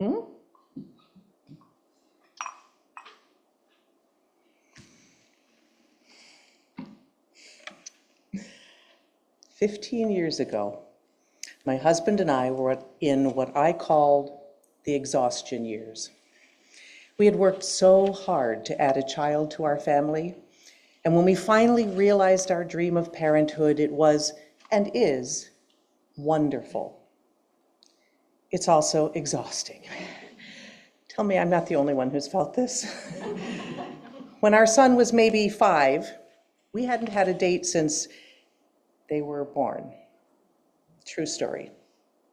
Hmm? 15 years ago, my husband and I were in what I called the exhaustion years. We had worked so hard to add a child to our family, and when we finally realized our dream of parenthood, it was, and is, wonderful. It's also exhausting. Tell me I'm not the only one who's felt this. When our son was maybe 5, we hadn't had a date since they were born. True story.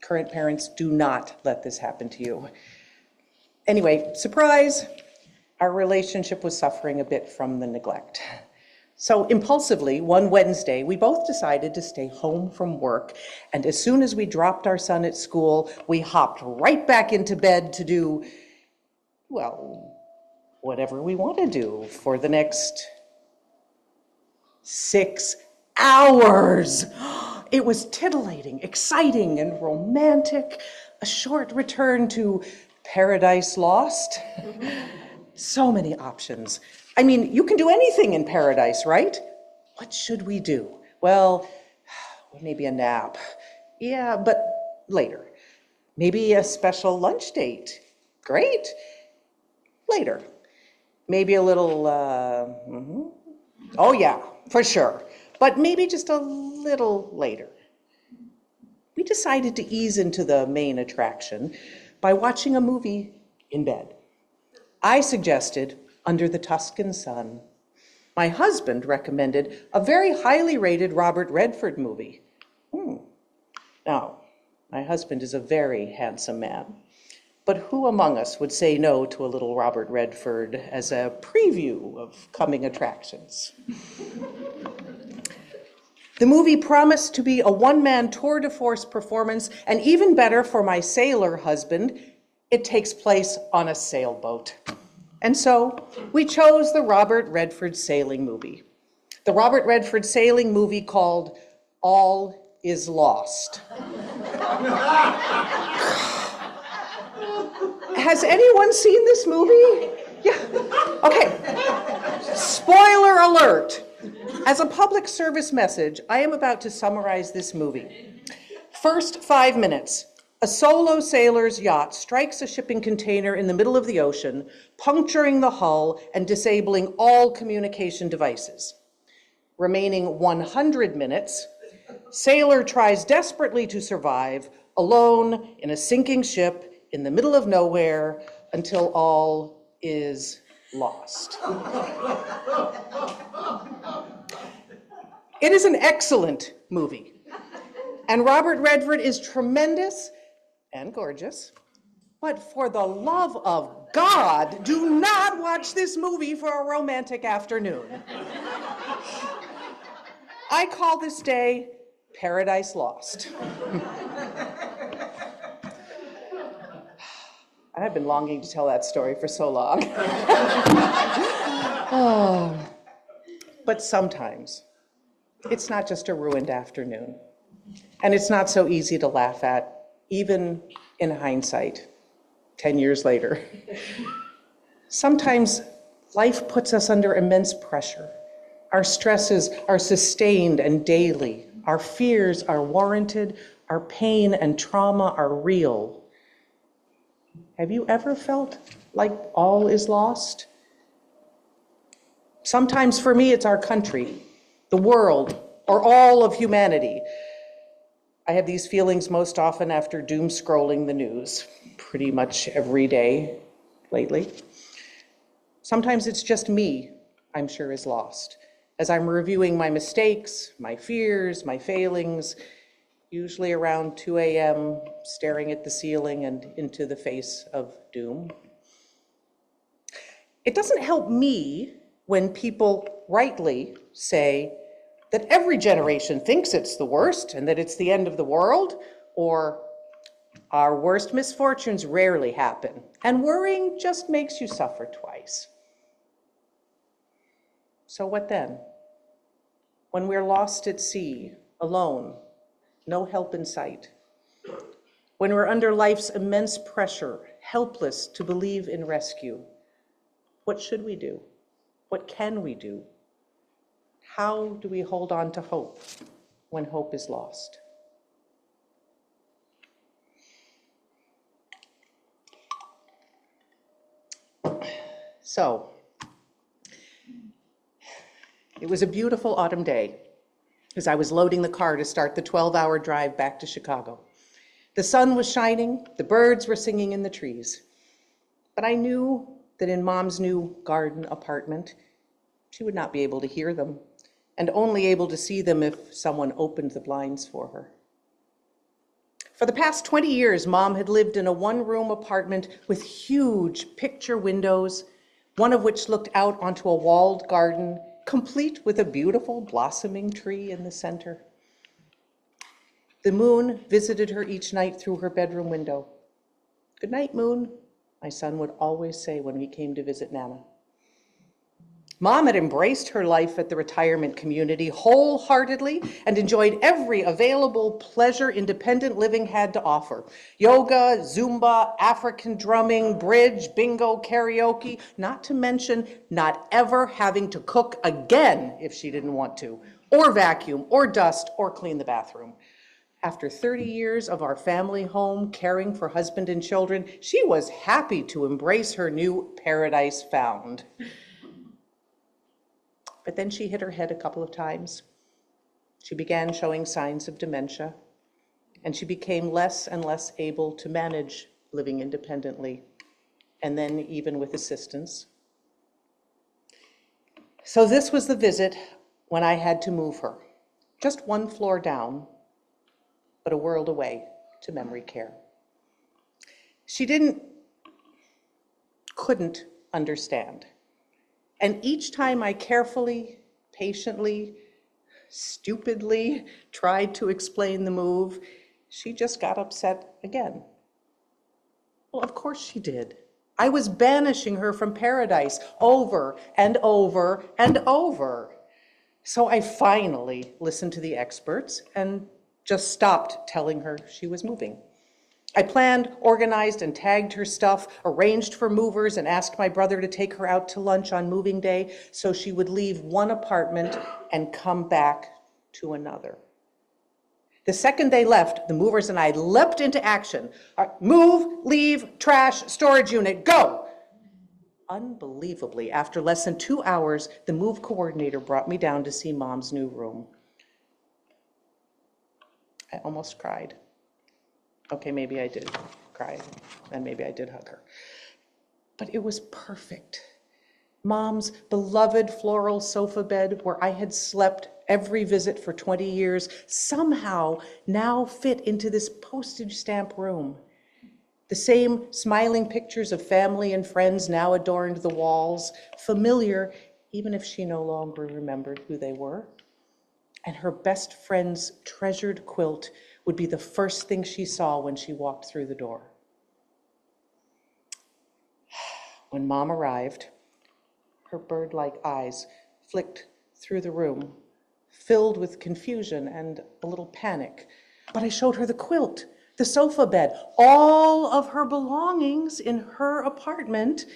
Current parents, do not let this happen to you. Anyway, surprise, our relationship was suffering a bit from the neglect. So impulsively, one Wednesday, we both decided to stay home from work, and as soon as we dropped our son at school, we hopped right back into bed to do, well, whatever we want to do for the next 6 hours. It was titillating, exciting, and romantic. A short return to Paradise Lost. So many options. I mean, you can do anything in paradise, right? What should we do? Well, maybe a nap. Yeah, but later. Maybe a special lunch date. Great. Later. Maybe a little, Oh yeah, for sure. But maybe just a little later. We decided to ease into the main attraction by watching a movie in bed. I suggested Under the Tuscan Sun. My husband recommended a very highly rated Robert Redford movie. Now, my husband is a very handsome man, but who among us would say no to a little Robert Redford as a preview of coming attractions? The movie promised to be a one-man tour de force performance, and even better for my sailor husband, it takes place on a sailboat. And so we chose the Robert Redford sailing movie. The Robert Redford sailing movie called All Is Lost. Has anyone seen this movie? Yeah. Okay. Spoiler alert. As a public service message, I am about to summarize this movie. First 5 minutes, a solo sailor's yacht strikes a shipping container in the middle of the ocean, puncturing the hull and disabling all communication devices. Remaining 100 minutes, sailor tries desperately to survive, alone in a sinking ship in the middle of nowhere until all is lost. It is an excellent movie, and Robert Redford is tremendous and gorgeous, but for the love of God, do not watch this movie for a romantic afternoon. I call this day Paradise Lost. I've been longing to tell that story for so long. Oh. But sometimes it's not just a ruined afternoon, and it's not so easy to laugh at, even in hindsight, 10 years later. Sometimes life puts us under immense pressure. Our stresses are sustained and daily. Our fears are warranted. Our pain and trauma are real. Have you ever felt like all is lost? Sometimes for me, it's our country, the world, or all of humanity. I have these feelings most often after doom scrolling the news, pretty much every day lately. Sometimes it's just me, I'm sure, is lost, as I'm reviewing my mistakes, my fears, my failings, usually around 2 a.m., staring at the ceiling and into the face of doom. It doesn't help me when people rightly say that every generation thinks it's the worst and that it's the end of the world, or our worst misfortunes rarely happen, and worrying just makes you suffer twice. So what then? When we're lost at sea, alone, no help in sight. When we're under life's immense pressure, helpless to believe in rescue. What should we do? What can we do? How do we hold on to hope when hope is lost? So, it was a beautiful autumn day as I was loading the car to start the 12-hour drive back to Chicago. The sun was shining, the birds were singing in the trees. But I knew that in Mom's new garden apartment, she would not be able to hear them, and only able to see them if someone opened the blinds for her. For the past 20 years, Mom had lived in a one-room apartment with huge picture windows, one of which looked out onto a walled garden, complete with a beautiful blossoming tree in the center. The moon visited her each night through her bedroom window. "Good night, moon," my son would always say when he came to visit Nana. Mom had embraced her life at the retirement community wholeheartedly and enjoyed every available pleasure independent living had to offer. Yoga, Zumba, African drumming, bridge, bingo, karaoke, not to mention not ever having to cook again if she didn't want to, or vacuum, or dust, or clean the bathroom. After 30 years of our family home caring for husband and children, she was happy to embrace her new paradise found. But then she hit her head a couple of times. She began showing signs of dementia, and she became less and less able to manage living independently, and then even with assistance. So this was the visit when I had to move her, just one floor down, but a world away, to memory care. She couldn't understand. And each time I carefully, patiently, stupidly tried to explain the move, she just got upset again. Well, of course she did. I was banishing her from paradise over and over and over. So I finally listened to the experts and just stopped telling her she was moving. I planned, organized, and tagged her stuff, arranged for movers, and asked my brother to take her out to lunch on moving day so she would leave one apartment and come back to another. The second they left, the movers and I leapt into action. Move, leave, trash, storage unit, go! Unbelievably, after less than 2 hours, the move coordinator brought me down to see Mom's new room. I almost cried. Okay, maybe I did cry, and maybe I did hug her. But it was perfect. Mom's beloved floral sofa bed, where I had slept every visit for 20 years, somehow now fit into this postage stamp room. The same smiling pictures of family and friends now adorned the walls, familiar even if she no longer remembered who they were. And her best friend's treasured quilt would be the first thing she saw when she walked through the door. When Mom arrived, her bird-like eyes flicked through the room, filled with confusion and a little panic. But I showed her the quilt, the sofa bed, all of her belongings in her apartment,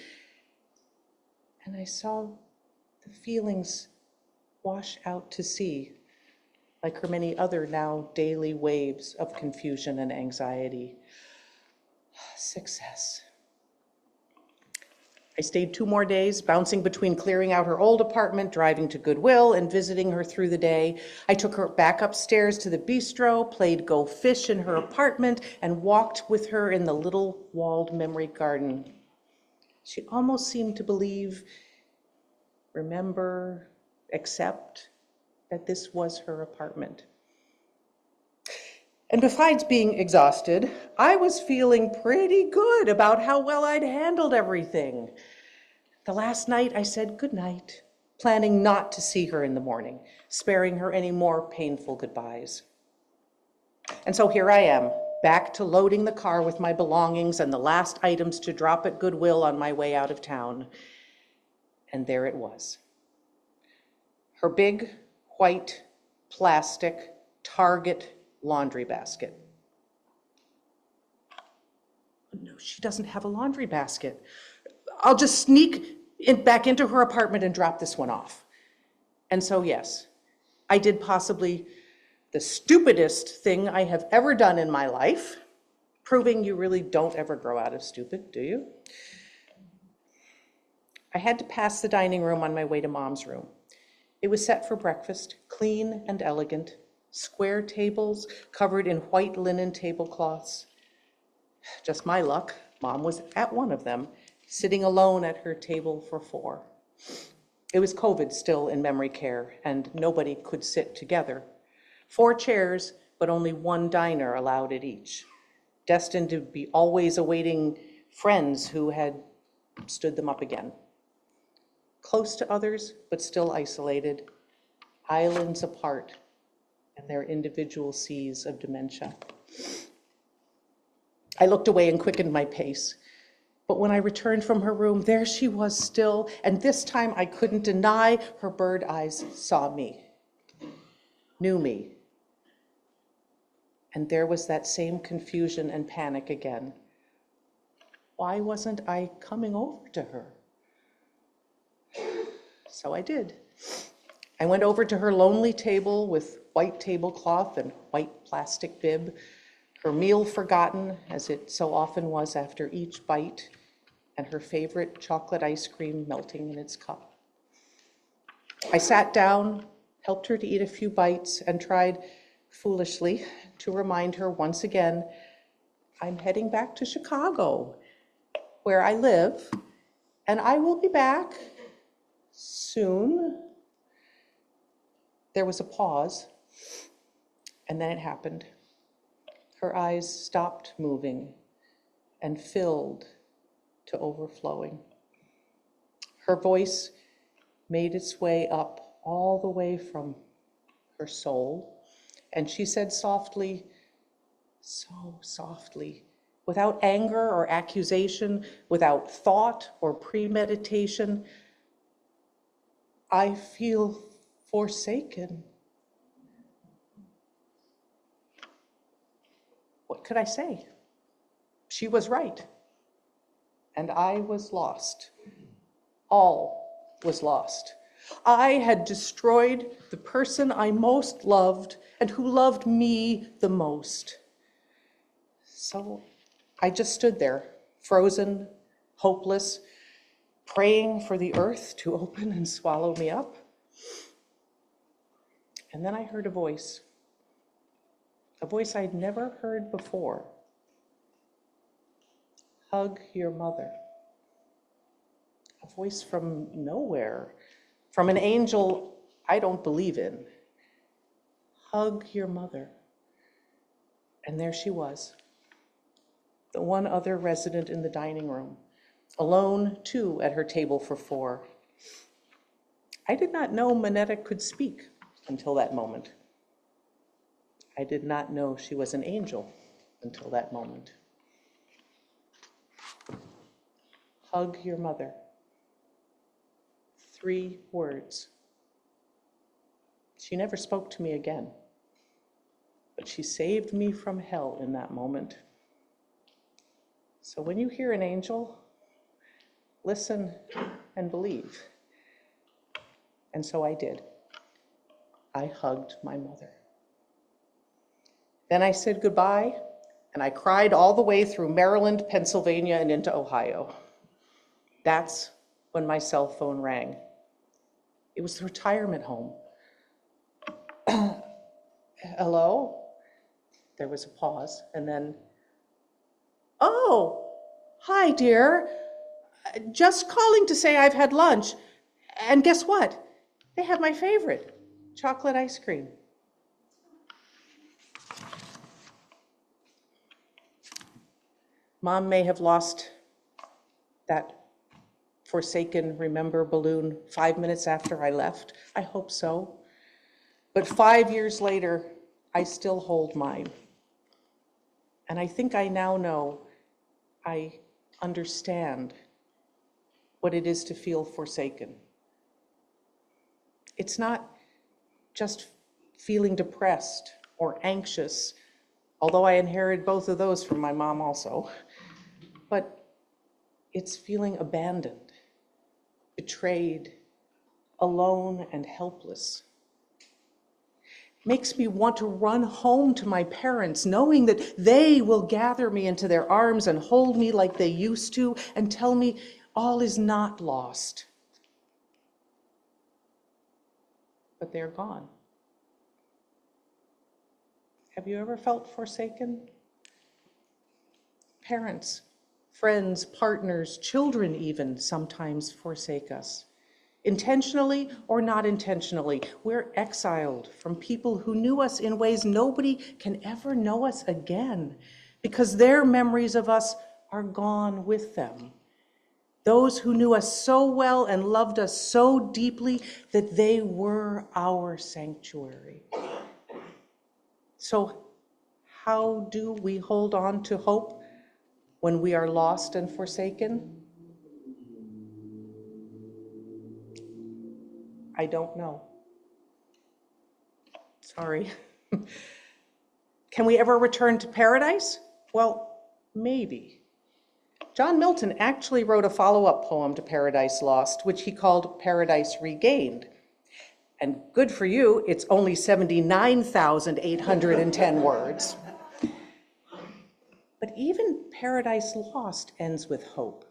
and I saw the feelings wash out to sea, like her many other now daily waves of confusion and anxiety. Success. I stayed 2 more days, bouncing between clearing out her old apartment, driving to Goodwill, and visiting her through the day. I took her back upstairs to the bistro, played Go Fish in her apartment, and walked with her in the little walled memory garden. She almost seemed to believe, remember, accept that this was her apartment. And besides being exhausted, I was feeling pretty good about how well I'd handled everything. The last night I said goodnight, planning not to see her in the morning, sparing her any more painful goodbyes. And so here I am, back to loading the car with my belongings and the last items to drop at Goodwill on my way out of town. And there it was. Her big, white, plastic, Target laundry basket. no, she doesn't have a laundry basket. I'll just sneak back into her apartment and drop this one off. And so, yes, I did possibly the stupidest thing I have ever done in my life, proving you really don't ever grow out of stupid, do you? I had to pass the dining room on my way to Mom's room. It was set for breakfast, clean and elegant, square tables covered in white linen tablecloths. Just my luck, Mom was at one of them, sitting alone at her table for 4. It was COVID still in memory care, and nobody could sit together. 4 chairs, but only 1 diner allowed at each, destined to be always awaiting friends who had stood them up again. Close to others, but still isolated, islands apart in their individual seas of dementia. I looked away and quickened my pace. But when I returned from her room, there she was still, and this time I couldn't deny her bird eyes saw me, knew me. And there was that same confusion and panic again. Why wasn't I coming over to her? So I did. I went over to her lonely table with white tablecloth and white plastic bib, her meal forgotten, as it so often was after each bite, and her favorite chocolate ice cream melting in its cup. I sat down, helped her to eat a few bites, and tried, foolishly, to remind her once again, I'm heading back to Chicago, where I live, and I will be back soon. There was a pause, and then it happened. Her eyes stopped moving and filled to overflowing. Her voice made its way up all the way from her soul, and she said softly, so softly, without anger or accusation, without thought or premeditation, I feel forsaken. What could I say? She was right, and I was lost. All was lost. I had destroyed the person I most loved and who loved me the most. So I just stood there, frozen, hopeless, praying for the earth to open and swallow me up. And then I heard a voice I'd never heard before. Hug your mother. A voice from nowhere, from an angel I don't believe in. Hug your mother. And there she was, the one other resident in the dining room, alone too at her table for 4. I did not know Minetta could speak until that moment. I did not know she was an angel until that moment. Hug your mother. 3 words. She never spoke to me again, but she saved me from hell in that moment. So when you hear an angel, listen and believe. And so I did. I hugged my mother. Then I said goodbye, and I cried all the way through Maryland, Pennsylvania, and into Ohio. That's when my cell phone rang. It was the retirement home. Hello? There was a pause, and then, oh, hi, dear. Just calling to say I've had lunch. And guess what? They have my favorite, chocolate ice cream. Mom may have lost that forsaken remember balloon 5 minutes after I left. I hope so. But 5 years later, I still hold mine. And I think I now know, I understand what it is to feel forsaken. It's not just feeling depressed or anxious, although I inherited both of those from my mom also. but it's feeling abandoned, betrayed, alone and helpless. Makes me want to run home to my parents, knowing that they will gather me into their arms and hold me like they used to and tell me all is not lost. But they're gone. Have you ever felt forsaken? Parents, friends, partners, children even sometimes forsake us. Intentionally or not intentionally, we're exiled from people who knew us in ways nobody can ever know us again, because their memories of us are gone with them. Those who knew us so well and loved us so deeply that they were our sanctuary. So how do we hold on to hope when we are lost and forsaken? I don't know. Sorry. Can we ever return to paradise? Well, maybe. John Milton actually wrote a follow-up poem to Paradise Lost, which he called Paradise Regained. And good for you, it's only 79,810 words. But even Paradise Lost ends with hope,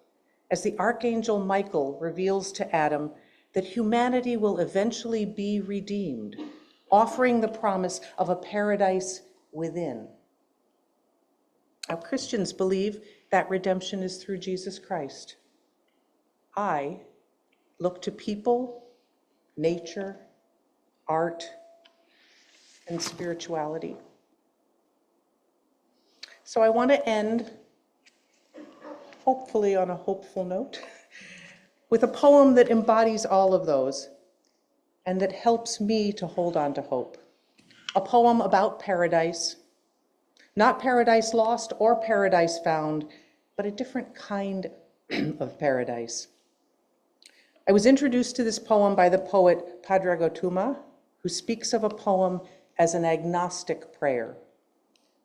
as the Archangel Michael reveals to Adam that humanity will eventually be redeemed, offering the promise of a paradise within. Now, Christians believe that redemption is through Jesus Christ. I look to people, nature, art, and spirituality. So I want to end, hopefully on a hopeful note, with a poem that embodies all of those and that helps me to hold on to hope. A poem about paradise, not paradise lost or paradise found, but a different kind of paradise. I was introduced to this poem by the poet Padraig, who speaks of a poem as an agnostic prayer,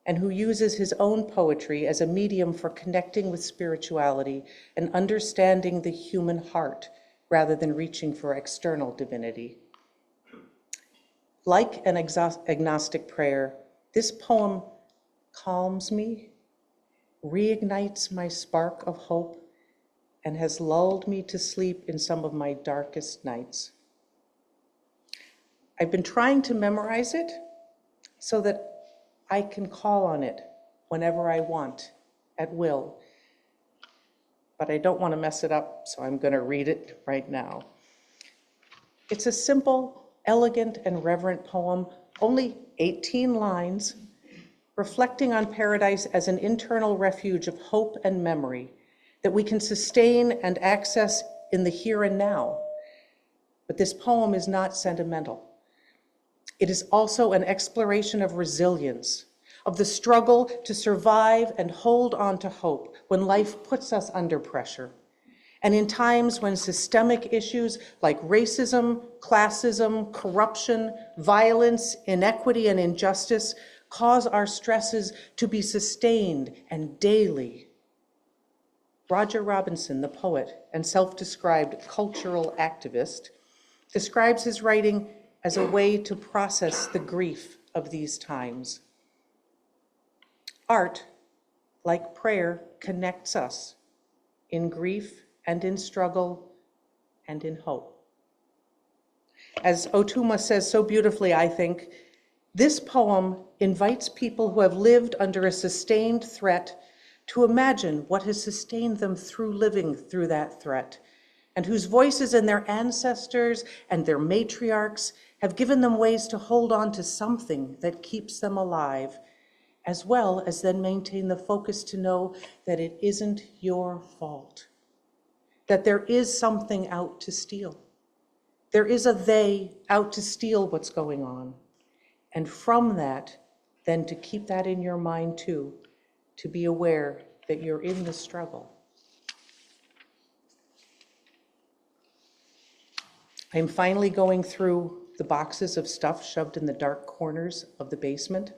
and who uses his own poetry as a medium for connecting with spirituality and understanding the human heart rather than reaching for external divinity. Like an agnostic prayer, this poem calms me, reignites my spark of hope, and has lulled me to sleep in some of my darkest nights. I've been trying to memorize it so that I can call on it whenever I want, at will. But I don't want to mess it up, so I'm going to read it right now. It's a simple, elegant, and reverent poem, only 18 lines, reflecting on paradise as an internal refuge of hope and memory that we can sustain and access in the here and now. But this poem is not sentimental. It is also an exploration of resilience, of the struggle to survive and hold on to hope when life puts us under pressure, and in times when systemic issues like racism, classism, corruption, violence, inequity, and injustice cause our stresses to be sustained and daily. Roger Robinson, the poet and self-described cultural activist, describes his writing as a way to process the grief of these times. Art, like prayer, connects us in grief and in struggle and in hope. As Otuma says so beautifully, I think, this poem invites people who have lived under a sustained threat to imagine what has sustained them through living through that threat, and whose voices and their ancestors and their matriarchs have given them ways to hold on to something that keeps them alive, as well as then maintain the focus to know that it isn't your fault, that there is something out to steal. There is a they out to steal what's going on. And from that, then to keep that in your mind too, to be aware that you're in the struggle. I'm finally going through the boxes of stuff shoved in the dark corners of the basement.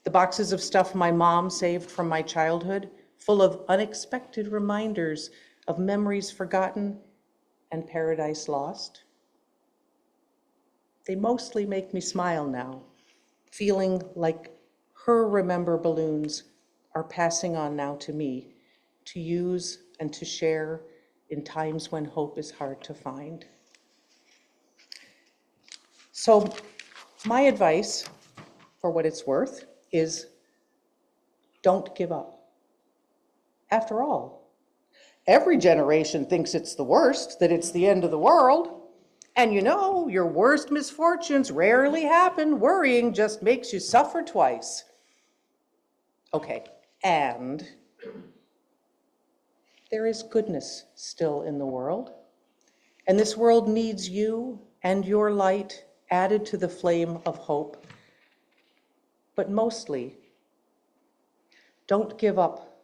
The boxes of stuff my mom saved from my childhood, full of unexpected reminders of memories forgotten and paradise lost. They mostly make me smile now, feeling like her remember balloons are passing on now to me, to use and to share in times when hope is hard to find. So my advice, for what it's worth, is don't give up. After all, every generation thinks it's the worst, that it's the end of the world. And you know, your worst misfortunes rarely happen. Worrying just makes you suffer twice. Okay, and there is goodness still in the world. And this world needs you and your light added to the flame of hope. But mostly, don't give up,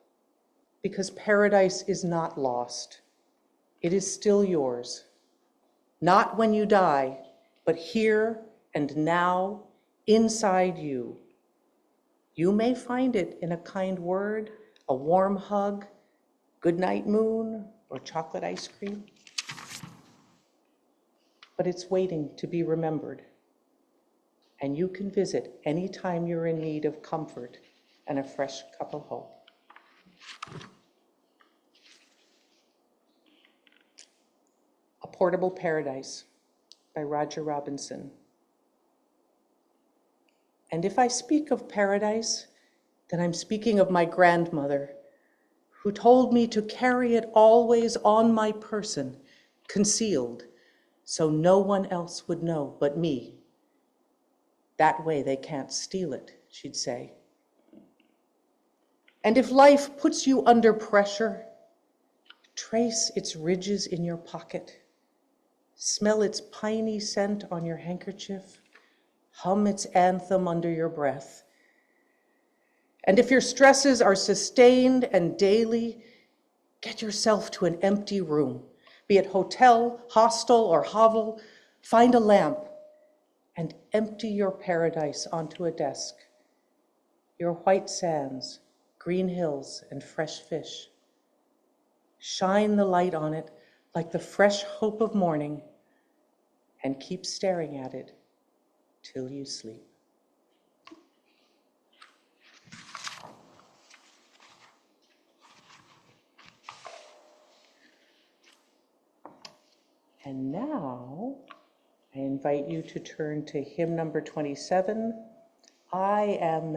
because paradise is not lost. It is still yours. Not when you die, but here and now, inside you. You may find it in a kind word, a warm hug, goodnight moon, or chocolate ice cream. But it's waiting to be remembered. And you can visit anytime you're in need of comfort and a fresh cup of hope. A Portable Paradise by Roger Robinson. And if I speak of paradise, then I'm speaking of my grandmother, who told me to carry it always on my person, concealed, so no one else would know but me. That way they can't steal it, she'd say. And if life puts you under pressure, trace its ridges in your pocket, smell its piney scent on your handkerchief, hum its anthem under your breath. And if your stresses are sustained and daily, get yourself to an empty room, be it hotel, hostel, or hovel, find a lamp and empty your paradise onto a desk, your white sands, green hills, and fresh fish. Shine the light on it like the fresh hope of morning and keep staring at it till you sleep. And now I invite you to turn to hymn number 27, I Am That.